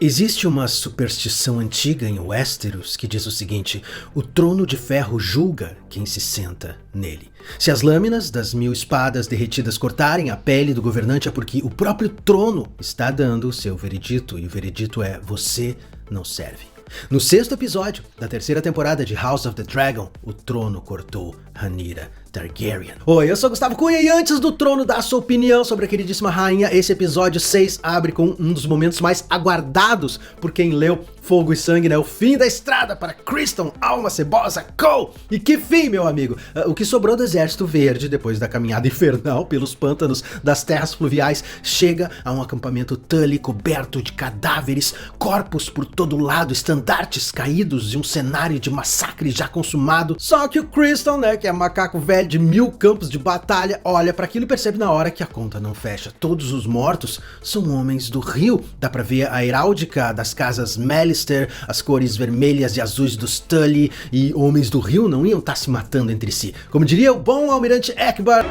Existe uma superstição antiga em Westeros que diz o seguinte: o trono de ferro julga quem se senta nele. Se as lâminas das 1000 espadas derretidas cortarem a pele do governante é porque o próprio trono está dando o seu veredito, e o veredito é: você não serve. No 6º episódio da 3ª temporada de House of the Dragon, o trono cortou Rhaenyra Targaryen. Oi, eu sou Gustavo Cunha e antes do trono dar sua opinião sobre a queridíssima rainha, esse episódio 6 abre com um dos momentos mais aguardados por quem leu Fogo e Sangue, né? O fim da estrada para Criston, Alma Cebosa, Cole! E que fim, meu amigo! O que sobrou do Exército Verde, depois da caminhada infernal pelos pântanos das terras fluviais, chega a um acampamento Tully coberto de cadáveres, corpos por todo lado, estandartes caídos e um cenário de massacre já consumado. Só que o Criston, né, que é macaco velho de 1000 campos de batalha, olha para aquilo e percebe na hora que a conta não fecha. Todos os mortos são homens do rio. Dá pra ver a heráldica das casas Mallister, as cores vermelhas e azuis dos Tully, e homens do rio não iam estar se matando entre si. Como diria o bom almirante Eckbar,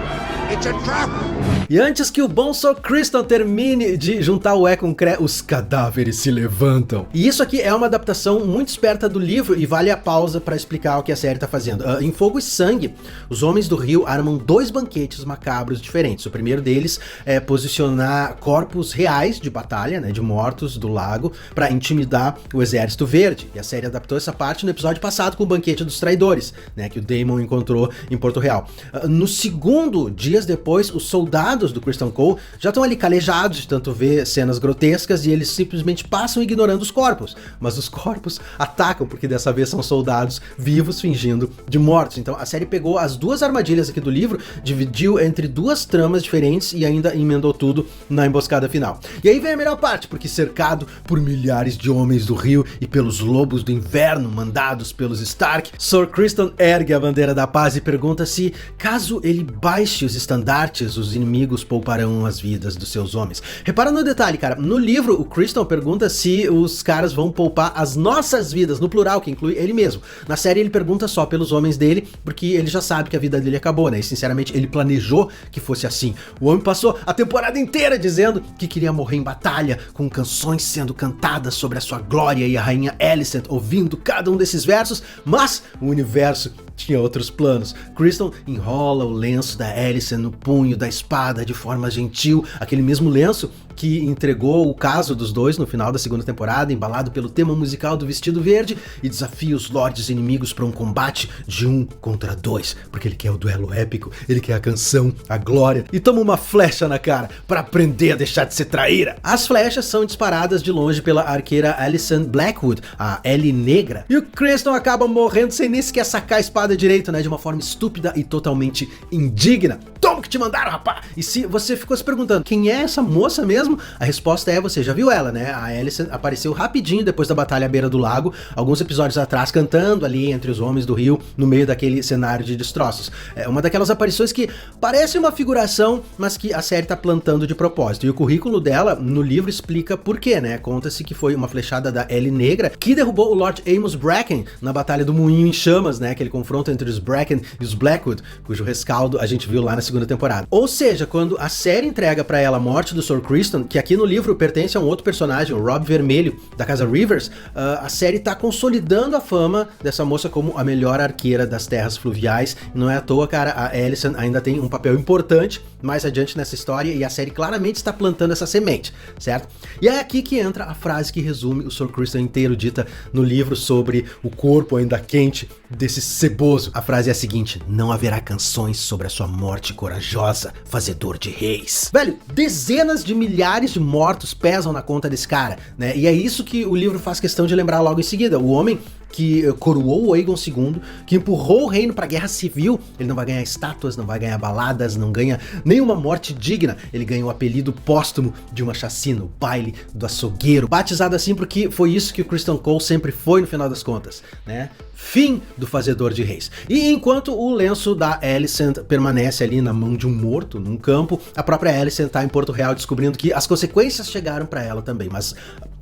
It's a trap! E antes que o bom Sir Criston termine de juntar o E com o Cré, os cadáveres se levantam. E isso aqui é uma adaptação muito esperta do livro e vale a pausa para explicar o que a série tá fazendo. Em Fogo e Sangue, os homens do rio armam 2 banquetes macabros diferentes. O primeiro deles é posicionar corpos reais de batalha, né, de mortos do lago, para intimidar o Exército Verde. E a série adaptou essa parte no episódio passado com o Banquete dos Traidores, né, que o Daemon encontrou em Porto Real. No segundo, dias depois, os soldados do Criston Cole já estão ali calejados de tanto ver cenas grotescas e eles simplesmente passam ignorando os corpos. Mas os corpos atacam, porque dessa vez são soldados vivos fingindo de mortos. Então a série pegou as 2 armadilhas aqui do livro, dividiu entre 2 tramas diferentes e ainda emendou tudo na emboscada final. E aí vem a melhor parte, porque cercado por milhares de homens do rio e pelos lobos do inverno mandados pelos Stark, Sir Criston ergue a bandeira da paz e pergunta se, caso ele baixe os estandartes, os inimigos pouparão as vidas dos seus homens. Repara no detalhe, cara, no livro o Criston pergunta se os caras vão poupar as nossas vidas, no plural, que inclui ele mesmo. Na série ele pergunta só pelos homens dele, porque ele já sabe que a vida dele acabou, né? E sinceramente ele planejou que fosse assim. O homem passou a temporada inteira dizendo que queria morrer em batalha, com canções sendo cantadas sobre a sua glória e a rainha Alicent ouvindo cada um desses versos, mas o universo tinha outros planos. Criston enrola o lenço da Alicent no punho da espada de forma gentil, aquele mesmo lenço que entregou o caso dos dois no final da 2ª temporada, embalado pelo tema musical do Vestido Verde, e desafia os lordes inimigos para um combate de 1 contra 2, porque ele quer o duelo épico, ele quer a canção, a glória, e toma uma flecha na cara para aprender a deixar de ser traíra. As flechas são disparadas de longe pela arqueira Alicent Blackwood, a Ellie Negra, e o Criston acaba morrendo sem nem sequer sacar a espada direito, né, de uma forma estúpida e totalmente indigna. Toma que te mandaram, rapá! E se você ficou se perguntando, quem é essa moça mesmo? A resposta é, você já viu ela, né? A Alicent apareceu rapidinho depois da batalha à beira do lago, alguns episódios atrás, cantando ali entre os homens do rio, no meio daquele cenário de destroços. É uma daquelas aparições que parece uma figuração, mas que a série tá plantando de propósito. E o currículo dela, no livro, explica por quê, né? Conta-se que foi uma flechada da Ellie Negra que derrubou o Lord Amos Bracken na Batalha do Moinho em Chamas, né? Aquele confronto entre os Bracken e os Blackwood, cujo rescaldo a gente viu lá na 2ª temporada. Ou seja, quando a série entrega pra ela a morte do Sir Criston, que aqui no livro pertence a um outro personagem, o Robb Vermelho, da casa Rivers, a série tá consolidando a fama dessa moça como a melhor arqueira das terras fluviais. Não é à toa, cara, a Alicent ainda tem um papel importante mais adiante nessa história e a série claramente está plantando essa semente, certo? E é aqui que entra a frase que resume o Sir Criston inteiro, dita no livro sobre o corpo ainda quente desse ceboso. A frase é a seguinte: não haverá canções sobre a sua morte corajosa, fazedor de reis. Velho, dezenas de milhares de mortos pesam na conta desse cara, né? E é isso que o livro faz questão de lembrar logo em seguida. O homem que coroou o Aegon II, que empurrou o reino pra guerra civil, ele não vai ganhar estátuas, não vai ganhar baladas, não ganha nenhuma morte digna, ele ganha o apelido póstumo de uma chacina, o baile do açougueiro, batizado assim porque foi isso que o Criston Cole sempre foi no final das contas, né? Fim do fazedor de reis. E enquanto o lenço da Alicent permanece ali na mão de um morto num campo. A própria Alicent tá em Porto Real descobrindo que as consequências chegaram pra ela também, mas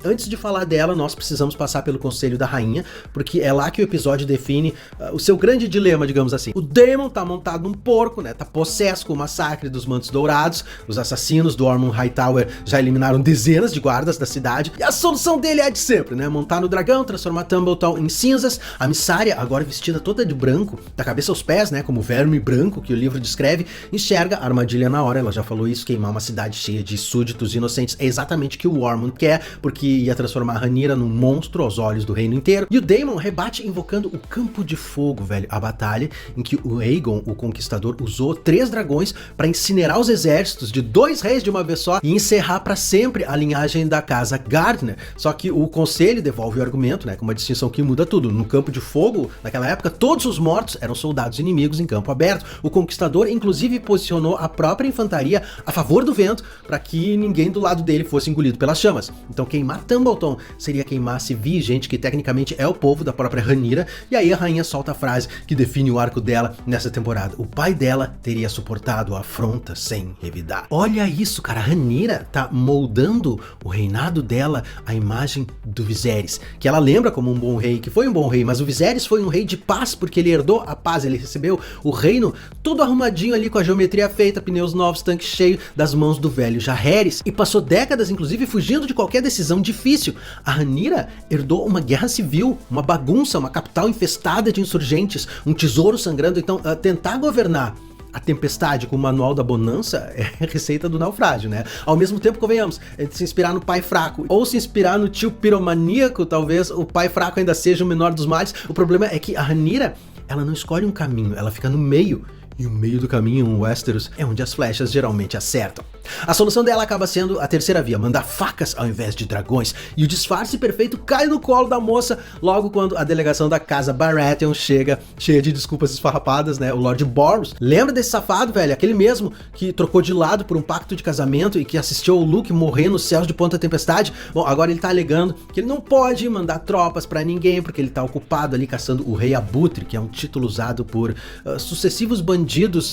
antes de falar dela, nós precisamos passar pelo Conselho da Rainha, porque é lá que o episódio define o seu grande dilema, digamos assim. O Daemon tá montado num porco, né, tá possesso com o massacre dos Mantos Dourados, os assassinos do Ormond Hightower já eliminaram dezenas de guardas da cidade, e a solução dele é a de sempre, né, montar no dragão, transformar Tumbleton em cinzas. A Missária, agora vestida toda de branco, da cabeça aos pés, né, como o verme branco que o livro descreve, enxerga a armadilha na hora. Ela já falou isso, queimar uma cidade cheia de súditos inocentes é exatamente o que o Ormond quer, porque ia transformar a Rhaenyra num monstro aos olhos do reino inteiro. E o Daemon rebate invocando o Campo de Fogo, velho, a batalha em que o Aegon, o Conquistador, usou 3 dragões para incinerar os exércitos de 2 reis de uma vez só e encerrar para sempre a linhagem da casa Gardner. Só que o Conselho devolve o argumento, né, com uma distinção que muda tudo. No Campo de Fogo, naquela época, todos os mortos eram soldados inimigos em campo aberto. O Conquistador, inclusive, posicionou a própria infantaria a favor do vento para que ninguém do lado dele fosse engolido pelas chamas. Então queimar Tumbleton seria queimar Civi, gente que tecnicamente é o povo da própria Rhaenyra, e aí a rainha solta a frase que define o arco dela nessa temporada: o pai dela teria suportado a afronta sem revidar. Olha isso, cara, a Rhaenyra tá moldando o reinado dela à imagem do Viserys, que ela lembra como um bom rei, que foi um bom rei, mas o Viserys foi um rei de paz, porque ele herdou a paz, ele recebeu o reino todo arrumadinho ali com a geometria feita, pneus novos, tanque cheio, das mãos do velho Jaehaerys, e passou décadas, inclusive, fugindo de qualquer decisão difícil. A Rhaenyra herdou uma guerra civil, uma bagunça, uma capital infestada de insurgentes, um tesouro sangrando. Então, tentar governar a tempestade com o manual da bonança é a receita do naufrágio, né? Ao mesmo tempo, convenhamos, se inspirar no pai fraco ou se inspirar no tio piromaníaco, talvez o pai fraco ainda seja o menor dos males. O problema é que a Rhaenyra, ela não escolhe um caminho, ela fica no meio. E o meio do caminho, em Westeros, é onde as flechas geralmente acertam. A solução dela acaba sendo a terceira via, mandar facas ao invés de dragões, e o disfarce perfeito cai no colo da moça logo quando a delegação da casa Baratheon chega, cheia de desculpas esfarrapadas, né? O Lord Borros. Lembra desse safado, velho? Aquele mesmo que trocou de lado por um pacto de casamento e que assistiu o Luke morrer nos céus de Ponta Tempestade? Bom, agora ele tá alegando que ele não pode mandar tropas pra ninguém, porque ele tá ocupado ali caçando o Rei Abutre, que é um título usado por sucessivos bandidos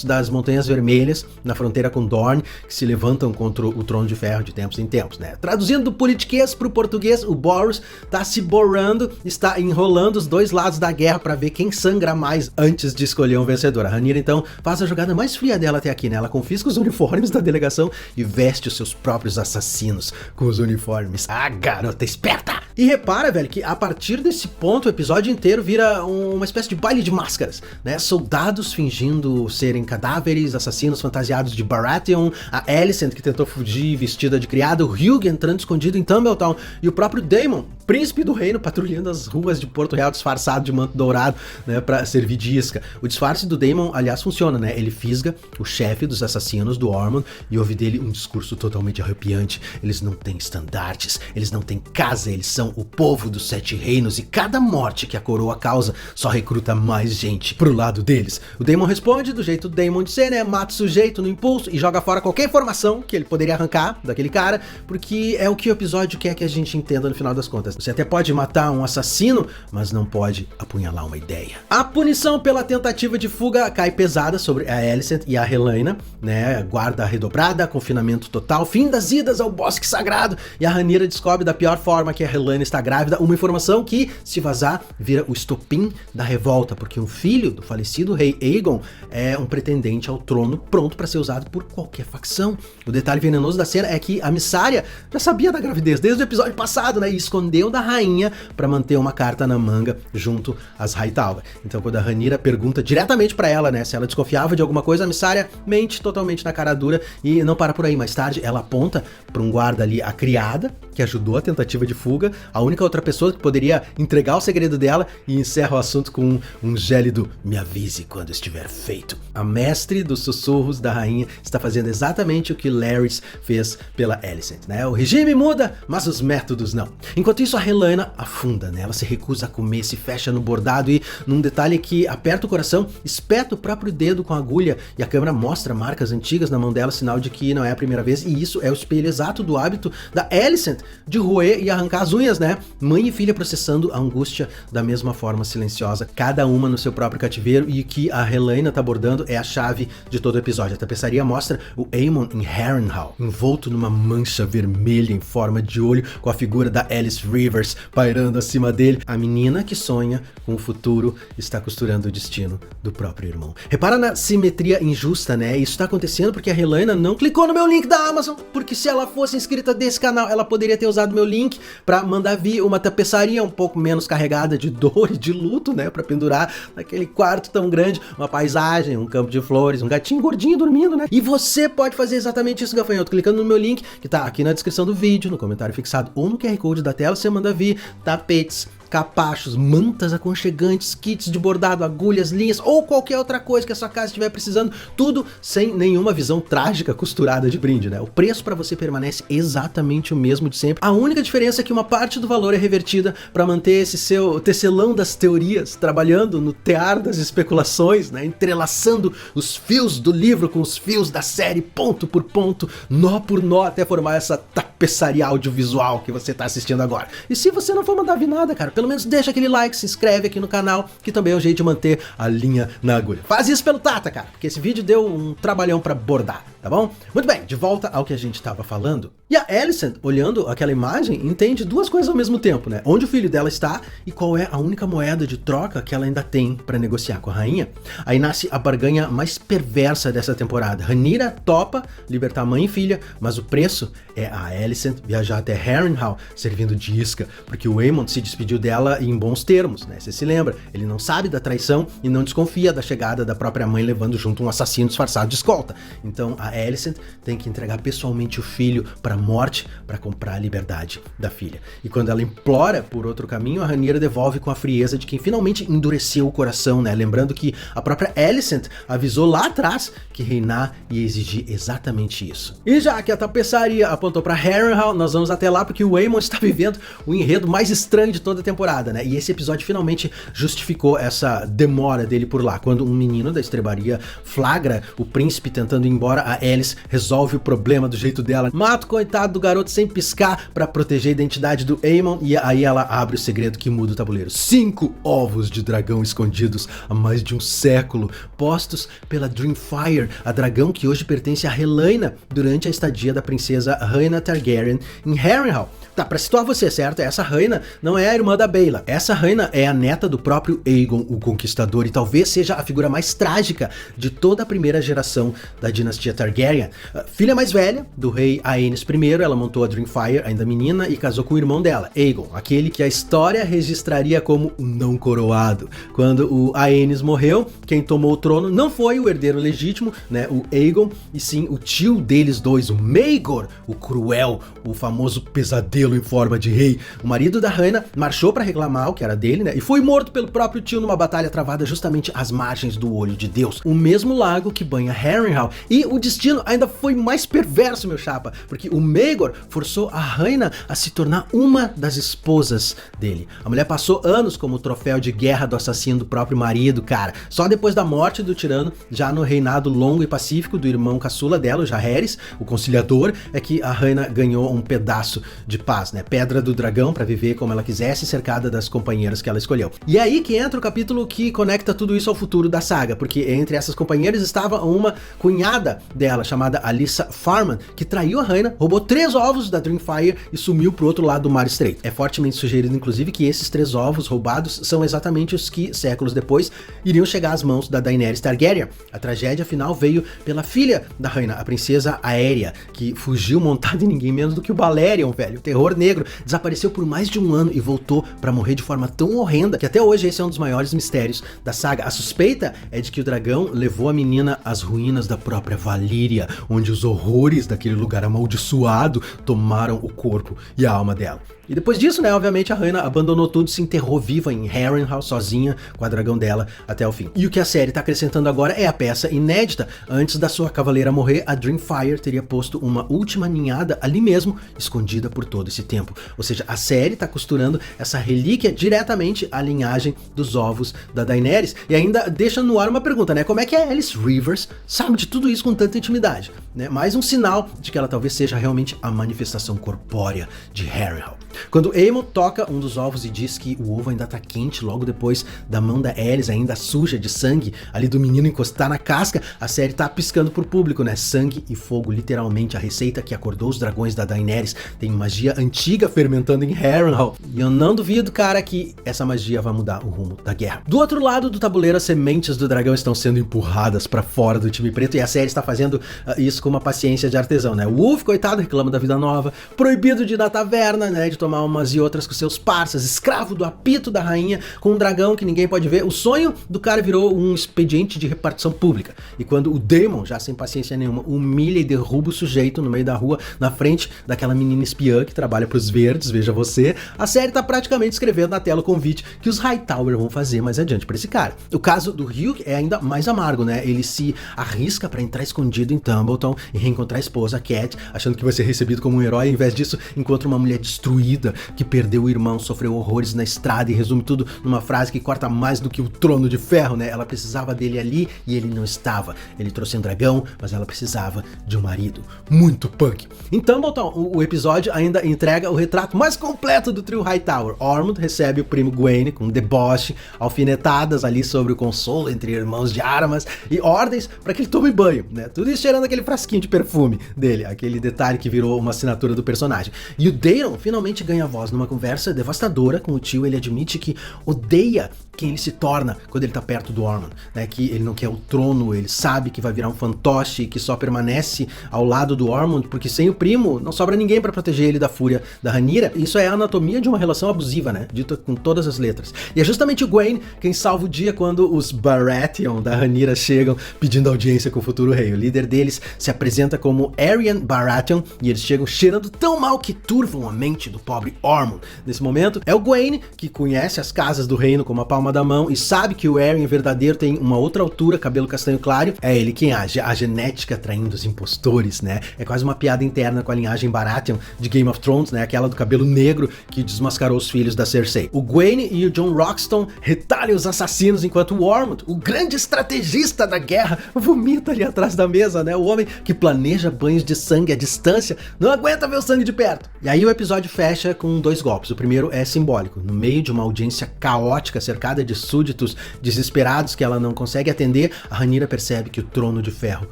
das Montanhas Vermelhas, na fronteira com Dorne, que se levantam contra o Trono de Ferro de tempos em tempos, né? Traduzindo do politiquês pro português, o Borros tá se borrando, está enrolando os dois lados da guerra para ver quem sangra mais antes de escolher um vencedor. A Rhaenyra, então, faz a jogada mais fria dela até aqui, né? Ela confisca os uniformes da delegação e veste os seus próprios assassinos com os uniformes. Ah, garota esperta! E repara, velho, que a partir desse ponto o episódio inteiro vira uma espécie de baile de máscaras, né? Soldados fingindo serem cadáveres, assassinos fantasiados de Baratheon, a Alicent que tentou fugir vestida de criada, o Hugh entrando escondido em Tumbletown e o próprio Daemon, príncipe do reino, patrulhando as ruas de Porto Real disfarçado de manto dourado, né, pra servir de isca. O disfarce do Daemon, aliás, funciona, né? Ele fisga o chefe dos assassinos do Ormond e ouve dele um discurso totalmente arrepiante. Eles não têm estandartes, eles não têm casa, eles são o povo dos 7 reinos e cada morte que a coroa causa só recruta mais gente pro lado deles. O Daemon responde do jeito do Daemon de ser, né? Mata o sujeito no impulso e joga fora qualquer informação que ele poderia arrancar daquele cara, porque é o que o episódio quer que a gente entenda no final das contas. Você até pode matar um assassino, mas não pode apunhalar uma ideia. A punição pela tentativa de fuga cai pesada sobre a Alicent e a Helaena, né? Guarda redobrada, confinamento total, fim das idas ao Bosque Sagrado, e a Rhaenyra descobre da pior forma que a Helaena está grávida, uma informação que, se vazar, vira o estopim da revolta, porque um filho do falecido rei Aegon é um pretendente ao trono pronto para ser usado por qualquer facção. O detalhe venenoso da cena é que a Missária já sabia da gravidez desde o episódio passado, né? E escondeu da rainha para manter uma carta na manga junto às Hightower. Então, quando a Rhaenyra pergunta diretamente para ela, né, se ela desconfiava de alguma coisa, a Missária mente totalmente na cara dura e não para por aí. Mais tarde, ela aponta para um guarda ali, a criada, que ajudou a tentativa de fuga, a única outra pessoa que poderia entregar o segredo dela, e encerra o assunto com um gélido "me avise quando estiver feito". A mestre dos sussurros da rainha está fazendo exatamente o que Larys fez pela Alicent, né? O regime muda, mas os métodos não. Enquanto isso, Nisso a Helaena afunda, né? Ela se recusa a comer, se fecha no bordado e, num detalhe que aperta o coração, espeta o próprio dedo com a agulha e a câmera mostra marcas antigas na mão dela, sinal de que não é a primeira vez, e isso é o espelho exato do hábito da Alicent de roer e arrancar as unhas, né? Mãe e filha processando a angústia da mesma forma silenciosa, cada uma no seu próprio cativeiro, e o que a Helaena tá abordando é a chave de todo o episódio. A tapeçaria mostra o Aemon em Harrenhal, envolto numa mancha vermelha em forma de olho, com a figura da Alice Rivers pairando acima dele. A menina que sonha com o futuro está costurando o destino do próprio irmão. Repara na simetria injusta, né? Isso tá acontecendo porque a Helaena não clicou no meu link da Amazon, porque se ela fosse inscrita desse canal, ela poderia ter usado meu link pra mandar vir uma tapeçaria um pouco menos carregada de dor e de luto, né? Pra pendurar naquele quarto tão grande, uma paisagem, um campo de flores, um gatinho gordinho dormindo, né? E você pode fazer exatamente isso, gafanhoto, clicando no meu link, que tá aqui na descrição do vídeo, no comentário fixado ou no QR Code da tela. Você manda vir tapetes, capachos, mantas aconchegantes, kits de bordado, agulhas, linhas ou qualquer outra coisa que a sua casa estiver precisando, tudo sem nenhuma visão trágica costurada de brinde, né? O preço para você permanece exatamente o mesmo de sempre. A única diferença é que uma parte do valor é revertida para manter esse seu tecelão das teorias trabalhando no tear das especulações, né? Entrelaçando os fios do livro com os fios da série, ponto por ponto, nó por nó, até formar essa tapeçaria audiovisual que você tá assistindo agora. E se você não for mandar vir nada, cara, pelo menos deixa aquele like, se inscreve aqui no canal, que também é um jeito de manter a linha na agulha. Faz isso pelo Tata, cara, porque esse vídeo deu um trabalhão pra bordar, tá bom? Muito bem, de volta ao que a gente tava falando. E a Alicent, olhando aquela imagem, entende duas coisas ao mesmo tempo, né? Onde o filho dela está e qual é a única moeda de troca que ela ainda tem pra negociar com a rainha. Aí nasce a barganha mais perversa dessa temporada. Rhaenyra topa libertar mãe e filha, mas o preço é a Alicent viajar até Harrenhal servindo de isca, porque o Aemon se despediu dela em bons termos, né? Você se lembra? Ele não sabe da traição e não desconfia da chegada da própria mãe levando junto um assassino disfarçado de escolta. Então a Alicent tem que entregar pessoalmente o filho para a morte para comprar a liberdade da filha. E quando ela implora por outro caminho, a Rhaenyra devolve com a frieza de quem finalmente endureceu o coração, né? Lembrando que a própria Alicent avisou lá atrás que reinar ia exigir exatamente isso. E já que a tapeçaria apontou para Harrenhal, nós vamos até lá porque o Aemon está vivendo o enredo mais estranho de toda a temporada, né? E esse episódio finalmente justificou essa demora dele por lá. Quando um menino da estrebaria flagra o príncipe tentando ir embora, a Alice resolve o problema do jeito dela, mata o coitado do garoto sem piscar pra proteger a identidade do Aemon, e aí ela abre o segredo que muda o tabuleiro. 5 ovos de dragão escondidos há mais de um século, postos pela Dreamfire, a dragão que hoje pertence a Helaena durante a estadia da princesa Rhaena Targaryen em Harrenhal. Tá, pra situar você, certo? Essa Rhaena não é a irmã da Baela. Essa Rhaena é a neta do próprio Aegon, o Conquistador, e talvez seja a figura mais trágica de toda a primeira geração da dinastia Targaryen. Filha mais velha do rei Aenys I, ela montou a Dreamfire ainda menina e casou com o irmão dela, Aegon, aquele que a história registraria como o não coroado. Quando o Aenys morreu, quem tomou o trono não foi o herdeiro legítimo, né, o Aegon, e sim o tio deles dois, o Maegor, o cruel, o famoso pesadelo em forma de rei. O marido da Rhaena marchou para reclamar o que era dele, né? E foi morto pelo próprio tio numa batalha travada justamente às margens do Olho de Deus, o mesmo lago que banha Harrenhal. E o destino ainda foi mais perverso, meu chapa, porque o Maegor forçou a Rhaena a se tornar uma das esposas dele. A mulher passou anos como troféu de guerra do assassino do próprio marido, cara. Só depois da morte do tirano, já no reinado longo e pacífico do irmão caçula dela, o Jaehaerys, o conciliador, é que a Rhaena ganhou um pedaço de paz, né? Pedra do dragão para viver como ela quisesse, cercada das companheiras que ela escolheu. E é aí que entra o capítulo que conecta tudo isso ao futuro da saga, porque entre essas companheiras estava uma cunhada dela, chamada Alyssa Farman, que traiu a Rhaena, roubou 3 ovos da Dreamfire e sumiu pro outro lado do Mar Estreito. É fortemente sugerido, inclusive, que esses 3 ovos roubados são exatamente os que, séculos depois, iriam chegar às mãos da Daenerys Targaryen. A tragédia final veio pela filha da Rhaena, a princesa Aérea, que fugiu montada em ninguém menos do que o Balerion, velho, o terror negro. Desapareceu por mais de um ano e voltou pra morrer de forma tão horrenda que até hoje esse é um dos maiores mistérios da saga. A suspeita é de que o dragão levou a menina às ruínas da própria Valíria, onde os horrores daquele lugar amaldiçoado tomaram o corpo e a alma dela. E depois disso, né, obviamente a Hannah abandonou tudo e se enterrou viva em Harrenhal, sozinha, com a dragão dela até o fim. E o que a série tá acrescentando agora é a peça inédita. Antes da sua cavaleira morrer, a Dreamfire teria posto uma última ninhada ali mesmo, escondida por todo esse tempo. Ou seja, a série tá costurando essa relíquia diretamente à linhagem dos ovos da Daenerys. E ainda deixa no ar uma pergunta, né? Como é que a Alice Rivers sabe de tudo isso com tanta intimidade? Né? Mais um sinal de que ela talvez seja realmente a manifestação corpórea de Harrenhal. Quando Aemon toca um dos ovos e diz que o ovo ainda tá quente logo depois da mão da Aerys ainda suja de sangue ali do menino encostar na casca, a série tá piscando pro público, né? Sangue e fogo, literalmente a receita que acordou os dragões da Daenerys. Tem magia antiga fermentando em Harrenhal. E eu não duvido, cara, que essa magia vai mudar o rumo da guerra. Do outro lado do tabuleiro, as sementes do dragão estão sendo empurradas pra fora do time preto e a série está fazendo isso com uma paciência de artesão, né? O Wolf, coitado, reclama da vida nova, proibido de ir na taverna, né? De tomar umas e outras com seus parças, escravo do apito da rainha, com um dragão que ninguém pode ver. O sonho do cara virou um expediente de repartição pública. E quando o Daemon, já sem paciência nenhuma, humilha e derruba o sujeito no meio da rua, na frente daquela menina espiã que trabalha pros verdes, veja você, a série tá praticamente escrevendo na tela o convite que os Hightower vão fazer mais adiante pra esse cara. O caso do Hugh é ainda mais amargo, né? Ele se arrisca pra entrar escondido em Tumbleton e reencontrar a esposa, Cat, achando que vai ser recebido como um herói. Ao invés disso, encontra uma mulher destruída, que perdeu o irmão, sofreu horrores na estrada e resume tudo numa frase que corta mais do que o trono de ferro, né? Ela precisava dele ali e ele não estava. Ele trouxe um dragão, mas ela precisava de um marido. Muito punk. Em Tumbleton, o episódio ainda entrega o retrato mais completo do trio Hightower. Ormond recebe o primo Gwaine com deboche, alfinetadas ali sobre o consolo entre irmãos de armas e ordens para que ele tome banho, né? Tudo isso cheirando aquele frasquinho de perfume dele, aquele detalhe que virou uma assinatura do personagem. E o Daemon finalmente ganha voz numa conversa devastadora com o tio. Ele admite que odeia quem ele se torna quando ele tá perto do Ormond, né? Que ele não quer o trono, ele sabe que vai virar um fantoche, que só permanece ao lado do Ormond porque sem o primo não sobra ninguém para proteger ele da fúria da Rhaenyra. Isso é a anatomia de uma relação abusiva, né? Dita com todas as letras. E é justamente o Gwaine quem salva o dia quando os Baratheon da Rhaenyra chegam pedindo audiência com o futuro rei. O líder deles se apresenta como Aerion Baratheon e eles chegam cheirando tão mal que turvam a mente do pobre Ormond. Nesse momento, é o Gwaine que conhece as casas do reino como a palma da mão e sabe que o Aerion verdadeiro tem uma outra altura, cabelo castanho claro. É ele quem age, a genética traindo os impostores, né? É quase uma piada interna com a linhagem Baratheon de Game of Thrones, né? Aquela do cabelo negro que desmascarou os filhos da Cersei. O Gwaine e o Jon Roxton retalham os assassinos enquanto o Ormond, o grande estrategista da guerra, vomita ali atrás da mesa, né? O homem que planeja banhos de sangue à distância não aguenta ver o sangue de perto. E aí o episódio fecha com 2 golpes. O primeiro é simbólico. No meio de uma audiência caótica, cercada de súditos desesperados que ela não consegue atender, a Rhaenyra percebe que o trono de ferro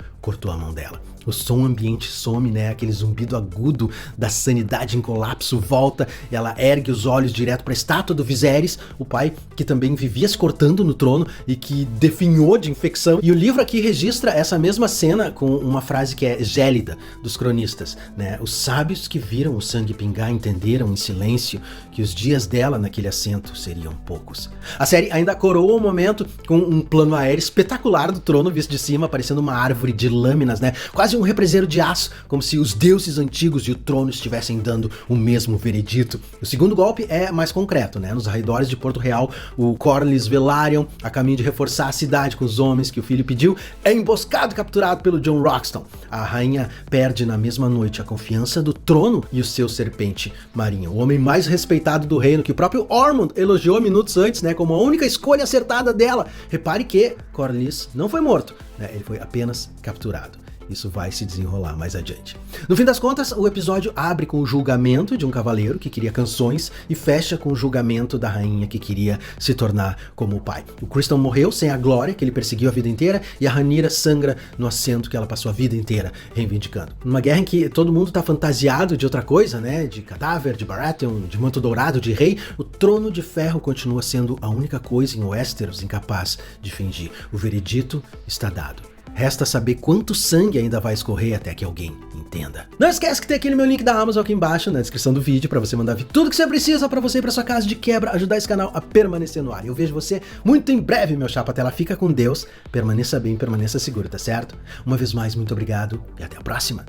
cortou a mão dela. O som ambiente some, né? Aquele zumbido agudo da sanidade em colapso volta. Ela ergue os olhos direto para a estátua do Viserys, o pai que também vivia se cortando no trono e que definhou de infecção. E o livro aqui registra essa mesma cena com uma frase que é gélida dos cronistas, né? Os sábios que viram o sangue pingar entenderam em silêncio que os dias dela naquele assento seriam poucos. A série ainda coroa o momento com um plano aéreo espetacular do trono visto de cima, parecendo uma árvore de lâminas, né? Quase um represeiro de aço, como se os deuses antigos e o trono estivessem dando o mesmo veredito. O segundo golpe é mais concreto, né? Nos arredores de Porto Real, o Corlys Velaryon, a caminho de reforçar a cidade com os homens que o filho pediu, é emboscado e capturado pelo Jon Roxton. A rainha perde na mesma noite a confiança do trono e o seu serpente marinho. O homem mais respeitado do reino, que o próprio Ormond elogiou minutos antes, né? Como a única escolha acertada dela. Repare que Corlys não foi morto, né? Ele foi apenas capturado. Isso vai se desenrolar mais adiante. No fim das contas, o episódio abre com o julgamento de um cavaleiro que queria canções e fecha com o julgamento da rainha que queria se tornar como o pai. O Criston morreu sem a glória que ele perseguiu a vida inteira e a Rhaenyra sangra no assento que ela passou a vida inteira reivindicando. Numa guerra em que todo mundo tá fantasiado de outra coisa, né? De cadáver, de Baratheon, de manto dourado, de rei, o trono de ferro continua sendo a única coisa em Westeros incapaz de fingir. O veredito está dado. Resta saber quanto sangue ainda vai escorrer até que alguém entenda. Não esquece que tem aquele meu link da Amazon aqui embaixo na descrição do vídeo para você mandar vir tudo que você precisa para você ir para sua casa de quebra, ajudar esse canal a permanecer no ar. Eu vejo você muito em breve, meu chapa. Até lá, fica com Deus, permaneça bem, permaneça seguro, tá certo? Uma vez mais, muito obrigado e até a próxima.